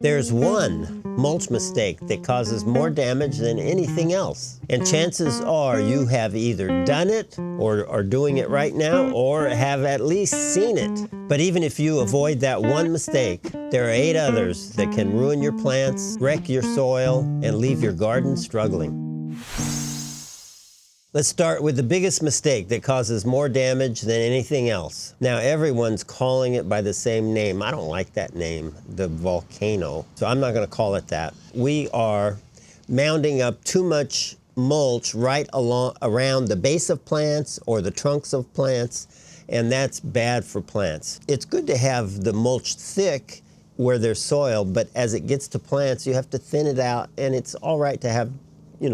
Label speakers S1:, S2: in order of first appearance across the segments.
S1: There's one mulch mistake that causes more damage than anything else. And chances are you have either done it or are doing it right now or have at least seen it. But even if you avoid that one mistake, there are 8 others that can ruin your plants, wreck your soil, and leave your garden struggling. Let's start with the biggest mistake that causes more damage than anything else. Now, everyone's calling it by the same name. I don't like that name, the volcano, so I'm not going to call it that. We are mounding up too much mulch right around the base of plants or the trunks of plants, and that's bad for plants. It's good to have the mulch thick where there's soil, but as it gets to plants, you have to thin it out, and it's all right to have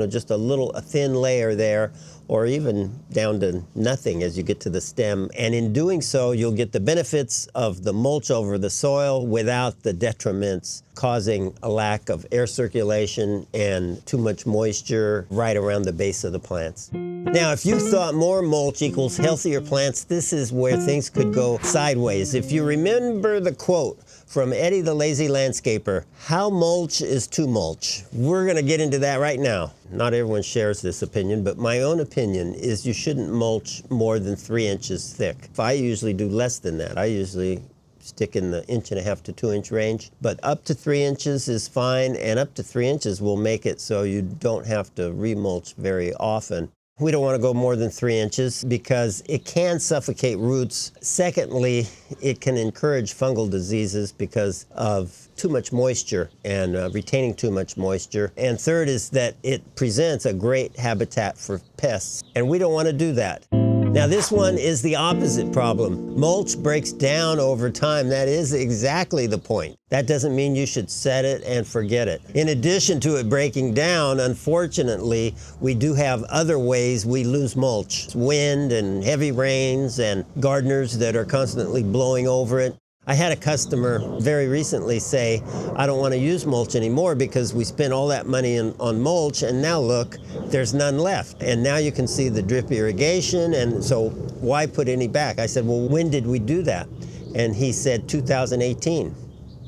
S1: just a thin layer there, or even down to nothing as you get to the stem. And in doing so, you'll get the benefits of the mulch over the soil without the detriments causing a lack of air circulation and too much moisture right around the base of the plants. Now, if you thought more mulch equals healthier plants, this is where things could go sideways. If you remember the quote from Eddie the Lazy Landscaper, "How mulch is too mulch?" We're going to get into that right now. Not everyone shares this opinion, but my own opinion is you shouldn't mulch more than 3 inches thick. I usually do less than that. I usually stick in the 1.5 to 2 inch range, but up to 3 inches is fine, and up to 3 inches will make it so you don't have to remulch very often. We don't want to go more than 3 inches because it can suffocate roots. Secondly, it can encourage fungal diseases because of too much moisture and retaining too much moisture. And third is that it presents a great habitat for pests, and we don't want to do that. Now, this one is the opposite problem. Mulch breaks down over time. That is exactly the point. That doesn't mean you should set it and forget it. In addition to it breaking down, unfortunately, we do have other ways we lose mulch. Wind and heavy rains and gardeners that are constantly blowing over it. I had a customer very recently say, "I don't want to use mulch anymore because we spent all that money on mulch, and now look, there's none left. And now you can see the drip irrigation, and so why put any back?" I said, "Well, when did we do that?" And he said 2018.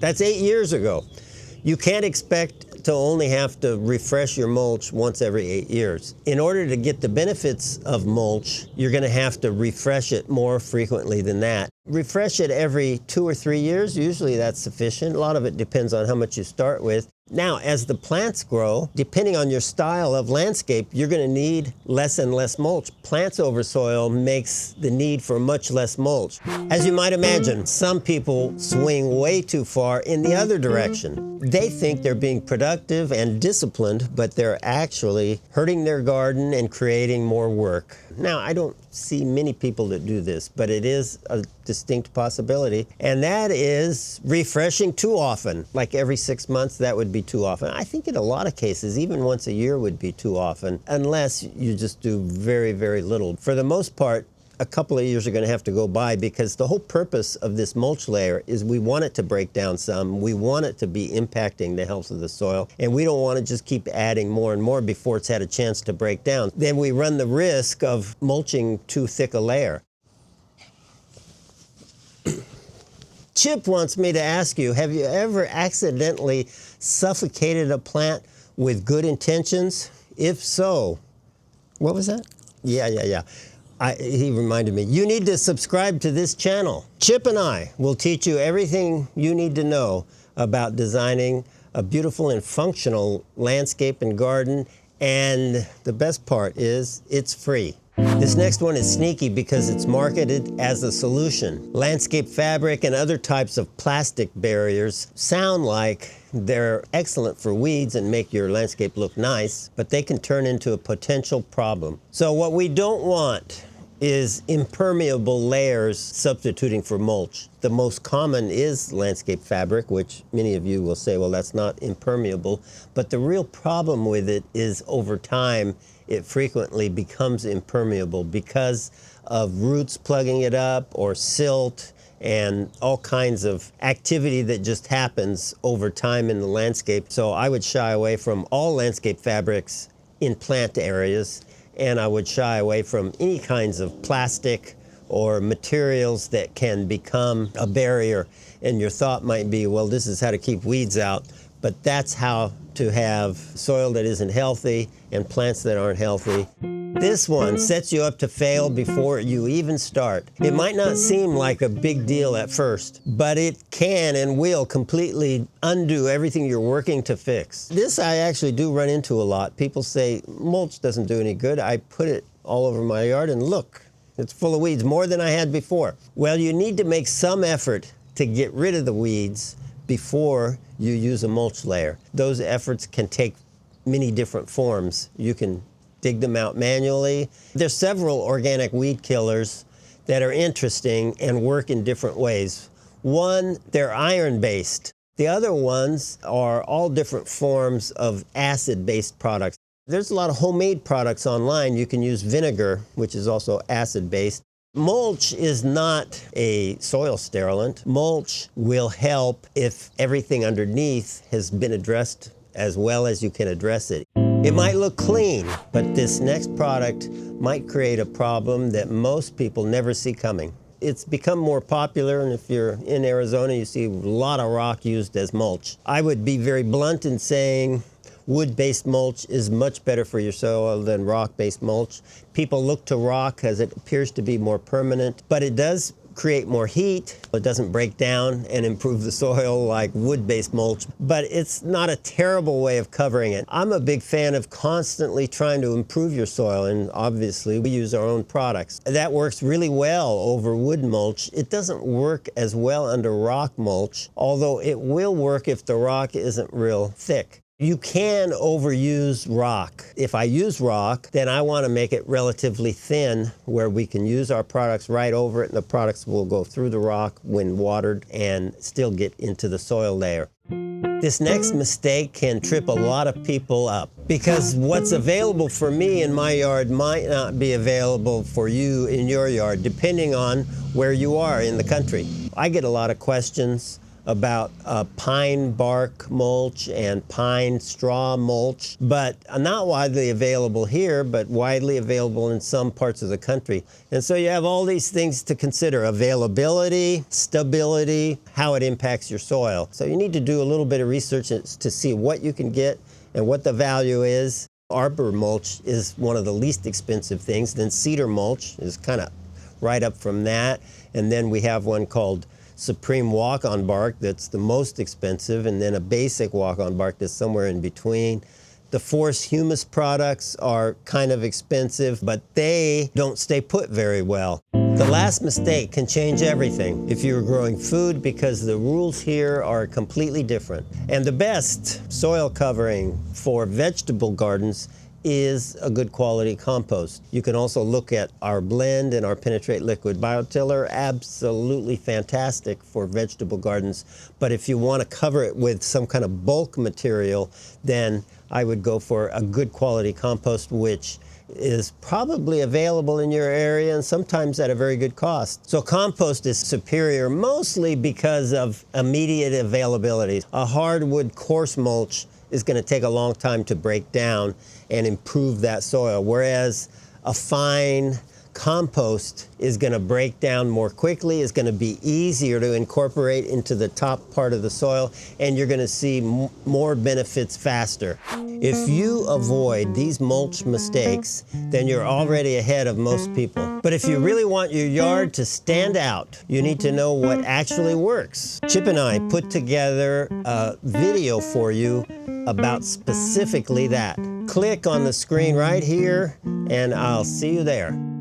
S1: That's 8 years ago. You can't expect to only have to refresh your mulch once every 8 years. In order to get the benefits of mulch, you're going to have to refresh it more frequently than that. Refresh it every 2 or 3 years. Usually that's sufficient. A lot of it depends on how much you start with. Now, as the plants grow, depending on your style of landscape, you're going to need less and less mulch. Plants over soil makes the need for much less mulch. As you might imagine, some people swing way too far in the other direction. They think they're being productive and disciplined, but they're actually hurting their garden and creating more work. Now, I don't see many people that do this, but it is a distinct possibility, and that is refreshing too often. Like every 6 months, that would be too often. I think in a lot of cases, even once a year would be too often, unless you just do very, very little. For the most part, a couple of years are going to have to go by because the whole purpose of this mulch layer is we want it to break down some. We want it to be impacting the health of the soil, and we don't want to just keep adding more and more before it's had a chance to break down. Then we run the risk of mulching too thick a layer. Chip wants me to ask you, have you ever accidentally suffocated a plant with good intentions? If so, what was that? Yeah. He reminded me, you need to subscribe to this channel. Chip and I will teach you everything you need to know about designing a beautiful and functional landscape and garden, and the best part is it's free. This next one is sneaky because it's marketed as a solution. Landscape fabric and other types of plastic barriers sound like they're excellent for weeds and make your landscape look nice, but they can turn into a potential problem. So what we don't want is impermeable layers substituting for mulch. The most common is landscape fabric, which many of you will say, well, that's not impermeable. But the real problem with it is over time, it frequently becomes impermeable because of roots plugging it up or silt and all kinds of activity that just happens over time in the landscape. So I would shy away from all landscape fabrics in plant areas, and I would shy away from any kinds of plastic or materials that can become a barrier and your thought might be, well, this is how to keep weeds out, but that's how to have soil that isn't healthy and plants that aren't healthy. This one sets you up to fail before you even start. It might not seem like a big deal at first, but it can and will completely undo everything you're working to fix. This I actually do run into a lot. People say, mulch doesn't do any good. I put it all over my yard and look, it's full of weeds, more than I had before. Well, you need to make some effort to get rid of the weeds before you use a mulch layer. Those efforts can take many different forms. You can dig them out manually. There's several organic weed killers that are interesting and work in different ways. One, they're iron-based. The other ones are all different forms of acid-based products. There's a lot of homemade products online. You can use vinegar, which is also acid-based. Mulch is not a soil sterilant. Mulch will help if everything underneath has been addressed as well as you can address it. It might look clean, but this next product might create a problem that most people never see coming. It's become more popular, and if you're in Arizona, you see a lot of rock used as mulch. I would be very blunt in saying wood-based mulch is much better for your soil than rock-based mulch. People look to rock as it appears to be more permanent, but it does create more heat. It doesn't break down and improve the soil like wood-based mulch, but it's not a terrible way of covering it. I'm a big fan of constantly trying to improve your soil, and obviously we use our own products. That works really well over wood mulch. It doesn't work as well under rock mulch, although it will work if the rock isn't real thick. You can overuse rock. If I use rock, then I want to make it relatively thin where we can use our products right over it, and the products will go through the rock when watered and still get into the soil layer. This next mistake can trip a lot of people up because what's available for me in my yard might not be available for you in your yard, depending on where you are in the country. I get a lot of questions about pine bark mulch and pine straw mulch, but not widely available here, but widely available in some parts of the country. And so you have all these things to consider: availability, stability, how it impacts your soil. So you need to do a little bit of research to see what you can get and what the value is. Arbor mulch is one of the least expensive things. Then cedar mulch is kind of right up from that. And then we have one called Supreme walk-on bark that's the most expensive, and then a basic walk-on bark that's somewhere in between. The forest humus products are kind of expensive, but they don't stay put very well. The last mistake can change everything if you're growing food, because the rules here are completely different. And the best soil covering for vegetable gardens is a good quality compost. You can also look at our blend and our Penetrate Liquid Biotiller. Absolutely fantastic for vegetable gardens. But if you want to cover it with some kind of bulk material, then I would go for a good quality compost, which is probably available in your area and sometimes at a very good cost. So compost is superior mostly because of immediate availability. A hardwood coarse mulch is going to take a long time to break down and improve that soil, whereas a fine compost is going to break down more quickly, is going to be easier to incorporate into the top part of the soil, and you're going to see more benefits faster. If you avoid these mulch mistakes, then you're already ahead of most people. But if you really want your yard to stand out, you need to know what actually works. Chip and I put together a video for you about specifically that. Click on the screen right here, and I'll see you there.